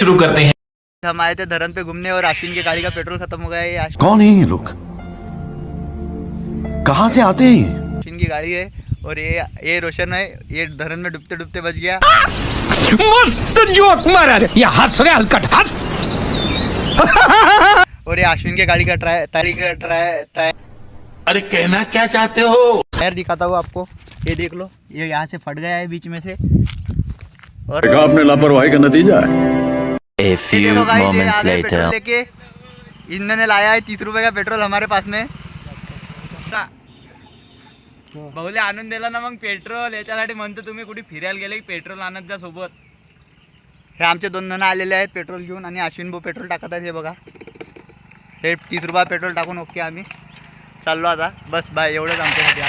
शुरू करते हैं। हम आए थे धरन पे घूमने और अश्विन की गाड़ी का पेट्रोल खत्म हो गया है। कौन है ये लोग, कहाँ से आते हैं ये? अश्विन की गाड़ी है और ये रोशन है, ये धरन में डूबते डूबते बच गया। मस्त जोक मारा रे, ये हंस रहे हलकट हंस। और ये अश्विन की गाड़ी का टायर अरे कहना क्या चाहते हो? टायर दिखाता हूँ आपको, ये देख लो, ये यहाँ से फट गया है बीच में से। और देखा आपने लापरवाही का नतीजा है। A few moments later. Petrol लेके इन्होंने लाया है 30 रुपए का पेट्रोल हमारे पास में। बहुले आणून दिला ना मग पेट्रोल, याच्यासाठी म्हणतो तुम्ही कुठे फिरायला गेले की पेट्रोल आणत जा सोबत. हे आमचे 2 जण आलेले आहेत पेट्रोल घेऊन आणि अश्विन भाऊ पेट्रोल टाकत आहेत. हे बघा, हे 30 रुपये पेट्रोल टाकून ओके आम्ही चाललो आता. बस बाय, एवढंच आमच्यासाठी.